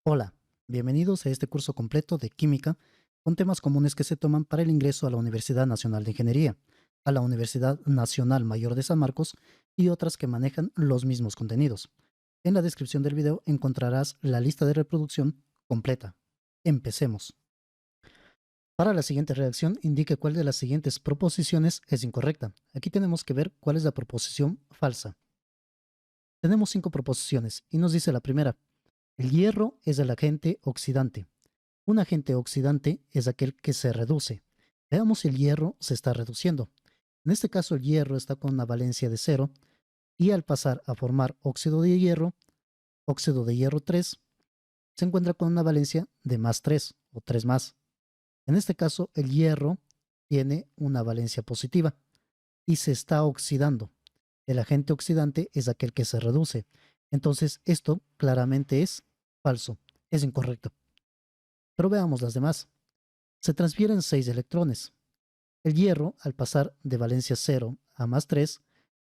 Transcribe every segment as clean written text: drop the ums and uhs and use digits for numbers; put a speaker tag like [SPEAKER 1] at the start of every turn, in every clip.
[SPEAKER 1] Hola, bienvenidos a este curso completo de Química con temas comunes que se toman para el ingreso a la Universidad Nacional de Ingeniería, a la Universidad Nacional Mayor de San Marcos y otras que manejan los mismos contenidos. En la descripción del video encontrarás la lista de reproducción completa. Empecemos. Para la siguiente redacción, indique cuál de las siguientes proposiciones es incorrecta. Aquí tenemos que ver cuál es la proposición falsa. Tenemos 5 proposiciones y nos dice la primera: el hierro es el agente oxidante. Un agente oxidante es aquel que se reduce. Veamos si el hierro se está reduciendo. En este caso, el hierro está con una valencia de 0 y al pasar a formar óxido de hierro 3, se encuentra con una valencia de más 3 o 3 más. En este caso, el hierro tiene una valencia positiva y se está oxidando. El agente oxidante es aquel que se reduce. Entonces, esto claramente es falso, es incorrecto. Pero veamos las demás. Se transfieren 6 electrones. El hierro, al pasar de valencia 0 a más 3,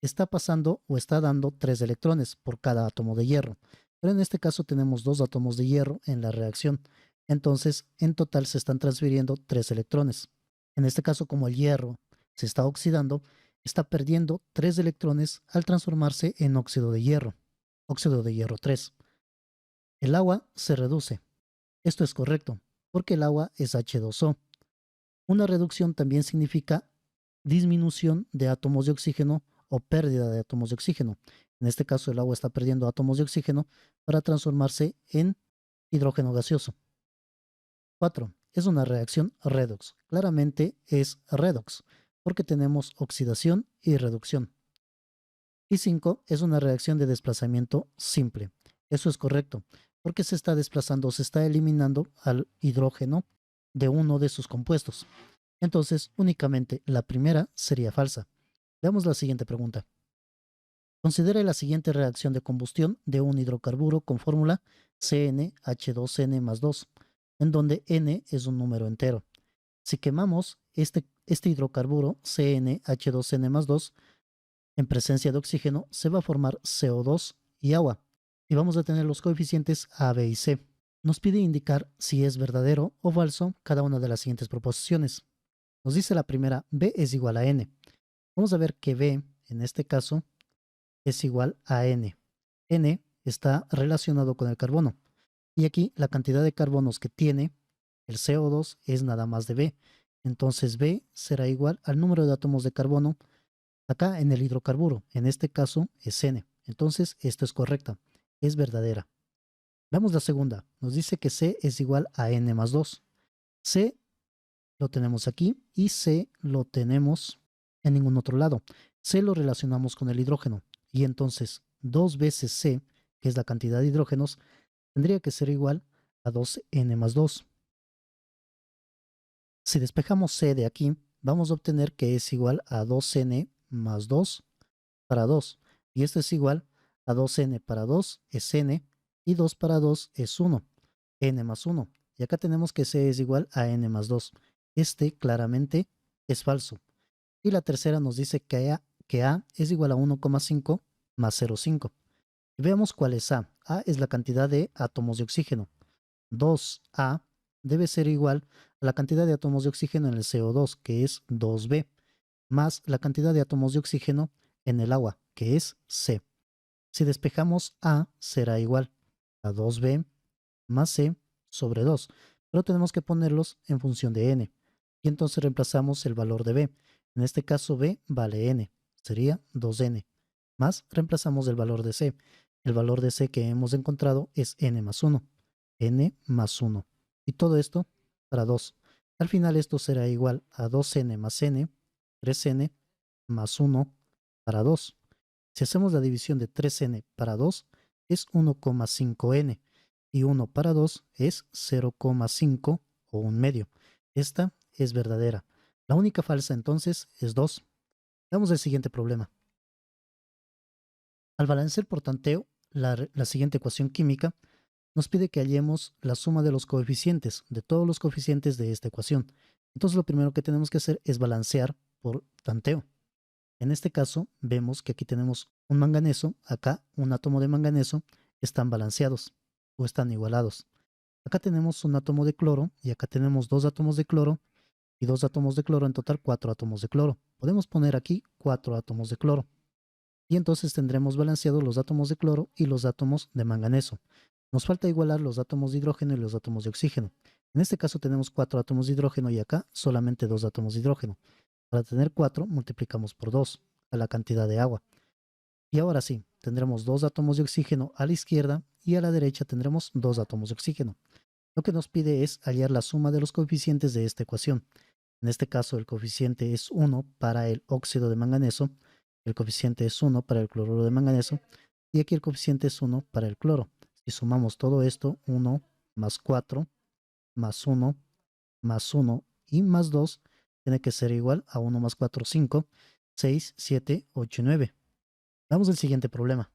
[SPEAKER 1] está pasando o está dando 3 electrones por cada átomo de hierro. Pero en este caso tenemos 2 átomos de hierro en la reacción. Entonces, en total se están transfiriendo 3 electrones. En este caso, como el hierro se está oxidando, está perdiendo 3 electrones al transformarse en óxido de hierro 3. El agua se reduce. Esto es correcto, porque el agua es H2O. Una reducción también significa disminución de átomos de oxígeno o pérdida de átomos de oxígeno. En este caso, el agua está perdiendo átomos de oxígeno para transformarse en hidrógeno gaseoso. 4. Es una reacción redox. Claramente es redox, porque tenemos oxidación y reducción. Y 5. Es una reacción de desplazamiento simple. Eso es correcto, porque se está desplazando, se está eliminando al hidrógeno de uno de sus compuestos. Entonces, únicamente la primera sería falsa. Veamos la siguiente pregunta. Considere la siguiente reacción de combustión de un hidrocarburo con fórmula CnH2n más 2, en donde n es un número entero. Si quemamos este hidrocarburo CnH2n más 2 en presencia de oxígeno, se va a formar CO2 y agua. Y vamos a tener los coeficientes A, B y C. Nos pide indicar si es verdadero o falso cada una de las siguientes proposiciones. Nos dice la primera: B es igual a N. Vamos a ver que B, en este caso, es igual a N. N está relacionado con el carbono. Y aquí la cantidad de carbonos que tiene el CO2 es nada más de B. Entonces B será igual al número de átomos de carbono acá en el hidrocarburo. En este caso es N. Entonces esto es correcta, es verdadera. Veamos la segunda. Nos dice que C es igual a N más 2. C lo tenemos aquí y C lo tenemos en ningún otro lado. C lo relacionamos con el hidrógeno y entonces 2 veces C, que es la cantidad de hidrógenos, tendría que ser igual a 2N más 2. Si despejamos C de aquí, vamos a obtener que es igual a 2N más 2 para 2. Y esto es igual a 2N para 2 es N y 2 para 2 es 1. N más 1. Y acá tenemos que C es igual a N más 2. Este claramente es falso. Y la tercera nos dice que A es igual a 1,5 más 0,5. Y veamos cuál es A. A es la cantidad de átomos de oxígeno. 2A debe ser igual a la cantidad de átomos de oxígeno en el CO2, que es 2B, más la cantidad de átomos de oxígeno en el agua, que es C. Si despejamos A, será igual a 2B más C sobre 2, pero tenemos que ponerlos en función de N. Y entonces reemplazamos el valor de B. En este caso B vale N, sería 2N, más reemplazamos el valor de C. El valor de C que hemos encontrado es N más 1. N más 1. Y todo esto para 2. Al final esto será igual a 2N más N, 3N más 1 para 2. Si hacemos la división de 3N para 2, es 1,5N. Y 1 para 2 es 0,5 o un medio. Esta es verdadera. La única falsa entonces es 2. Veamos el siguiente problema. Al balancear por tanteo la siguiente ecuación química, nos pide que hallemos la suma de los coeficientes, de todos los coeficientes de esta ecuación. Entonces lo primero que tenemos que hacer es balancear por tanteo. En este caso, vemos que aquí tenemos un manganeso, acá un átomo de manganeso, están balanceados o están igualados. Acá tenemos un átomo de cloro y acá tenemos dos átomos de cloro y dos átomos de cloro, en total 4 átomos de cloro. Podemos poner aquí 4 átomos de cloro. Y entonces tendremos balanceados los átomos de cloro y los átomos de manganeso. Nos falta igualar los átomos de hidrógeno y los átomos de oxígeno. En este caso tenemos 4 átomos de hidrógeno y acá solamente 2 átomos de hidrógeno. Para tener 4 multiplicamos por 2 a la cantidad de agua. Y ahora sí, tendremos 2 átomos de oxígeno a la izquierda y a la derecha tendremos 2 átomos de oxígeno. Lo que nos pide es hallar la suma de los coeficientes de esta ecuación. En este caso el coeficiente es 1 para el óxido de manganeso, el coeficiente es 1 para el cloruro de manganeso y aquí el coeficiente es 1 para el cloro. Si sumamos todo esto, 1 más 4 más 1 más 1 y más 2 tiene que ser igual a 1 más 4, 5, 6, 7, 8 y 9. Veamos el siguiente problema.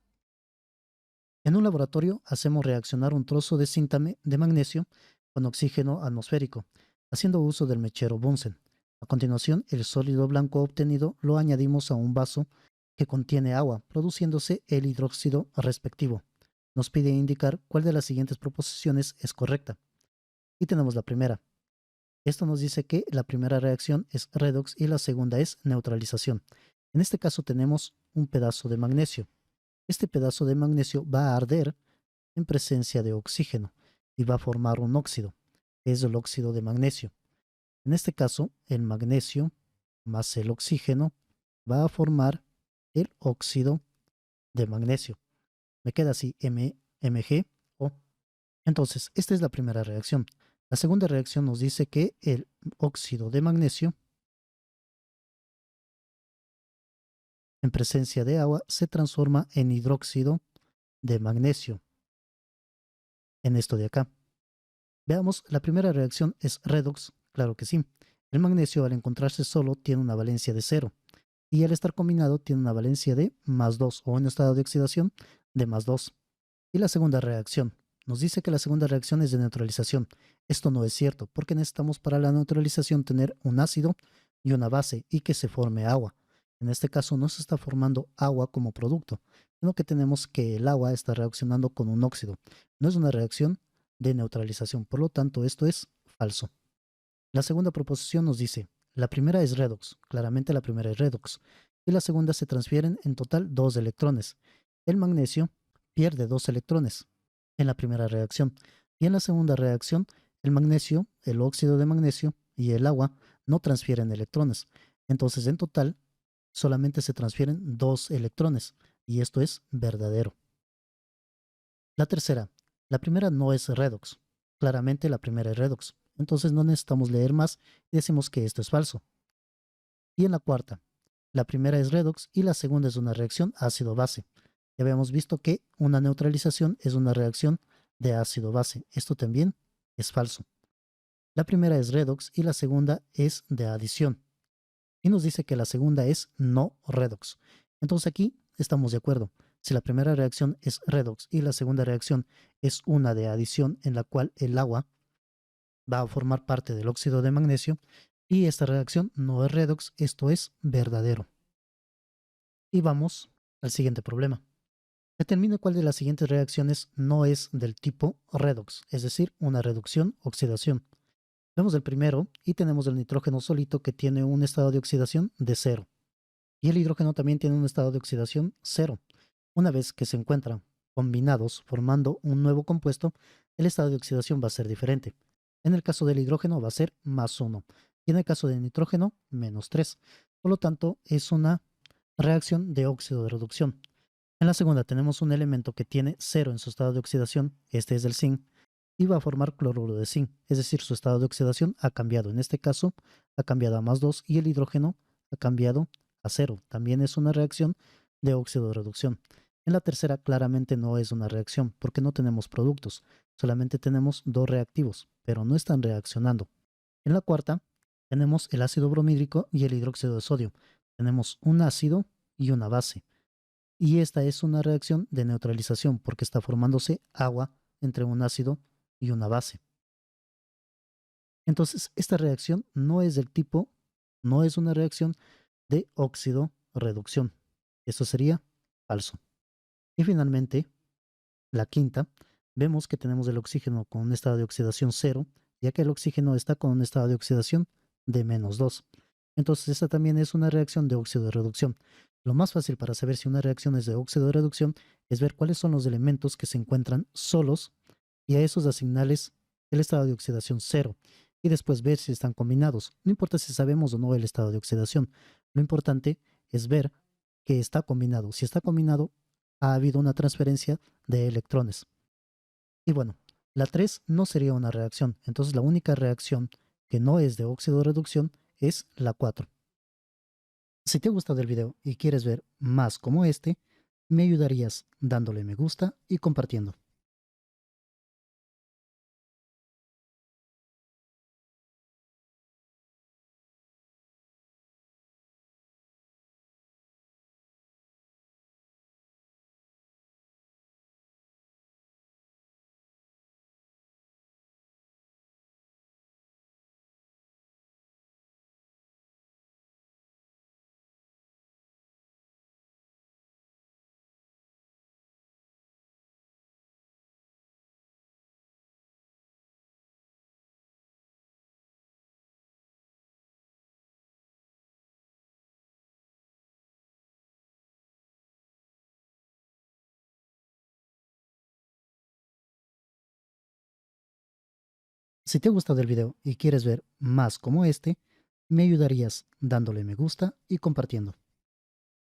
[SPEAKER 1] En un laboratorio hacemos reaccionar un trozo de cinta de magnesio con oxígeno atmosférico, haciendo uso del mechero Bunsen. A continuación, el sólido blanco obtenido lo añadimos a un vaso que contiene agua, produciéndose el hidróxido respectivo. Nos pide indicar cuál de las siguientes proposiciones es correcta. Y tenemos la primera. Esto nos dice que la primera reacción es redox y la segunda es neutralización. En este caso tenemos un pedazo de magnesio. Este pedazo de magnesio va a arder en presencia de oxígeno y va a formar un óxido, que es el óxido de magnesio. En este caso, el magnesio más el oxígeno va a formar el óxido de magnesio. Me queda así MgO. Entonces, esta es la primera reacción. La segunda reacción nos dice que el óxido de magnesio en presencia de agua se transforma en hidróxido de magnesio, en esto de acá. Veamos, la primera reacción es redox, claro que sí. El magnesio al encontrarse solo tiene una valencia de 0 y al estar combinado tiene una valencia de más 2 o en estado de oxidación de más 2. Y la segunda reacción nos dice que la segunda reacción es de neutralización. Esto no es cierto porque necesitamos para la neutralización tener un ácido y una base y que se forme agua. En este caso no se está formando agua como producto, sino que tenemos que el agua está reaccionando con un óxido. No es una reacción de neutralización, por lo tanto esto es falso. La segunda proposición nos dice, la primera es redox, claramente la primera es redox, y la segunda se transfieren en total 2 electrones. El magnesio pierde 2 electrones en la primera reacción, y en la segunda reacción el magnesio, el óxido de magnesio y el agua no transfieren electrones. Entonces en total solamente se transfieren 2 electrones, y esto es verdadero. La tercera, la primera no es redox. Claramente la primera es redox. Entonces no necesitamos leer más y decimos que esto es falso. Y en la cuarta, la primera es redox y la segunda es una reacción ácido-base. Ya habíamos visto que una neutralización es una reacción de ácido-base. Esto también es falso. La primera es redox y la segunda es de adición. Y nos dice que la segunda es no redox. Entonces aquí estamos de acuerdo. Si la primera reacción es redox y la segunda reacción es una de adición en la cual el agua va a formar parte del óxido de magnesio y esta reacción no es redox, esto es verdadero. Y vamos al siguiente problema. Determine cuál de las siguientes reacciones no es del tipo redox, es decir, una reducción-oxidación. Vemos el primero y tenemos el nitrógeno solito que tiene un estado de oxidación de 0. Y el hidrógeno también tiene un estado de oxidación 0. Una vez que se encuentran combinados formando un nuevo compuesto, el estado de oxidación va a ser diferente. En el caso del hidrógeno va a ser más 1 y en el caso del nitrógeno menos 3. Por lo tanto, es una reacción de óxido de reducción. En la segunda tenemos un elemento que tiene 0 en su estado de oxidación, este es el zinc, y va a formar cloruro de zinc, es decir, su estado de oxidación ha cambiado. En este caso, ha cambiado a más 2 y el hidrógeno ha cambiado a 0. También es una reacción de óxido de reducción. En la tercera claramente no es una reacción porque no tenemos productos, solamente tenemos dos reactivos, pero no están reaccionando. En la cuarta tenemos el ácido bromídrico y el hidróxido de sodio. Tenemos un ácido y una base. Y esta es una reacción de neutralización porque está formándose agua entre un ácido y una base. Entonces, esta reacción no es del tipo, no es una reacción de óxido-reducción. Eso sería falso. Y finalmente, la quinta, vemos que tenemos el oxígeno con un estado de oxidación 0, ya que el oxígeno está con un estado de oxidación de -2. Entonces esta también es una reacción de óxido de reducción. Lo más fácil para saber si una reacción es de óxido de reducción es ver cuáles son los elementos que se encuentran solos y a esos asignarles el estado de oxidación 0 y después ver si están combinados. No importa si sabemos o no el estado de oxidación, lo importante es ver que está combinado. Si está combinado, ha habido una transferencia de electrones. Y bueno, la 3 no sería una reacción, entonces la única reacción que no es de óxido de reducción es la 4. Si te ha gustado el video y quieres ver más como este, me ayudarías dándole me gusta y compartiendo. Si te ha gustado el video y quieres ver más como este, me ayudarías dándole me gusta y compartiendo.